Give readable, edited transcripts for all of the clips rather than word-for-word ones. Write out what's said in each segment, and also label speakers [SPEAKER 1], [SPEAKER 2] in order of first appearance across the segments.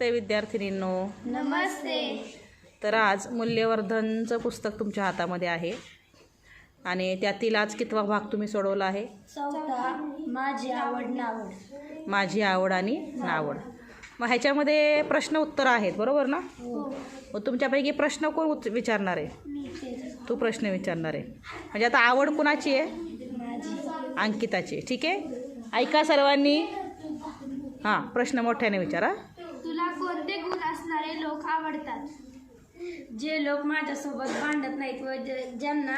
[SPEAKER 1] नमस्ते विद्यार्थिनींनो.
[SPEAKER 2] नमस्ते.
[SPEAKER 1] तर आज मूल्यवर्धनचं पुस्तक तुमच्या हातामध्ये आहे आणि त्यातील आज कितवा भाग तुम्ही सोडवला आहे?
[SPEAKER 2] चौथा. माझी आवड नावड.
[SPEAKER 1] माझी आवड आणि नावड. मग ह्याच्यामध्ये प्रश्न उत्तर आहेत बरोबर ना? मग तुमच्यापैकी प्रश्न कोण विचारणार आहे? तू प्रश्न विचारणार आहे. म्हणजे आता आवड कुणाची आहे? अंकिताची. ठीक आहे, ऐका सर्वांनी. हां, प्रश्न मोठ्याने विचारा.
[SPEAKER 2] तुला कोणते गुण असणारे लोक आवडतात? जे लोक माझ्यासोबत भांडत नाहीत व ज्यांना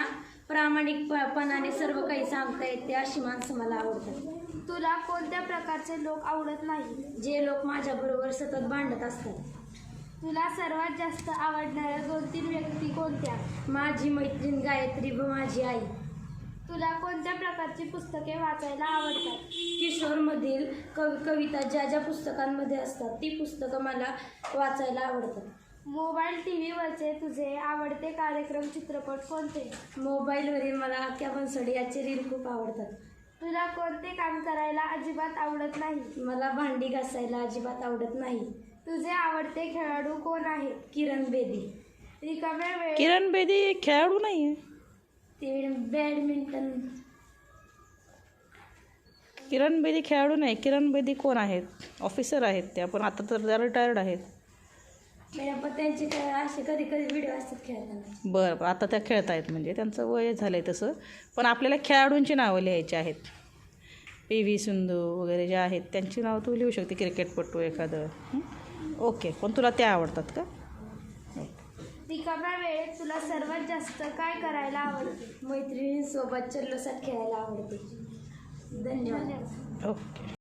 [SPEAKER 2] प्रामाणिकपणाने सर्व काही सांगता येते अशी माणसं मला आवडतात. तुला कोणत्या प्रकारचे लोक आवडत नाही? जे लोक माझ्याबरोबर सतत भांडत असतात. तुला सर्वात जास्त आवडणाऱ्या 2-3 व्यक्ती कोणत्या? माझी मैत्रीण गायत्री व माझी आई. तुला कोणत्या प्रकारची पुस्तके वाचायला आवडतात? किशोरमधील कविता ज्या पुस्तकांमध्ये असतात ती पुस्तकं मला वाचायला आवडतात. मोबाईल टीव्हीवरचे तुझे आवडते कार्यक्रम चित्रपट कोणते? मोबाईलवरील मला आख्या बनसोडे याचे रील खूप आवडतात. तुला कोणते काम करायला अजिबात आवडत नाही? मला भांडी घासायला अजिबात आवडत नाही. तुझे आवडते खेळाडू कोण आहे? किरण बेदी. रिकाम्या वेळेत
[SPEAKER 1] किरण बेदी खेळाडू नाही आहे.
[SPEAKER 2] ते बॅडमिंटन.
[SPEAKER 1] किरण बेदी खेळाडू नाही. किरण बेदी कोण आहेत? ऑफिसर आहेत त्या, पण आता तर रिटायर्ड आहेत.
[SPEAKER 2] पण त्यांचे असे कधी व्हिडिओ असतात खेळताना.
[SPEAKER 1] बरं, आता त्या खेळत आहेत म्हणजे त्यांचं वय झालं आहे तसं. पण आपल्याला खेळाडूंची नावं लिहायची आहेत. PV सिंधू वगैरे जे आहेत त्यांची नावं तू लिहू शकते, क्रिकेटपटू एखादं. ओके, पण तुला त्या आवडतात का?
[SPEAKER 2] रिकाम्या वेळेत तुला सर्वात जास्त काय करायला आवडते? मैत्रिणींसोबत जल्लोषात खेळायला आवडते. धन्यवाद.
[SPEAKER 1] ओके.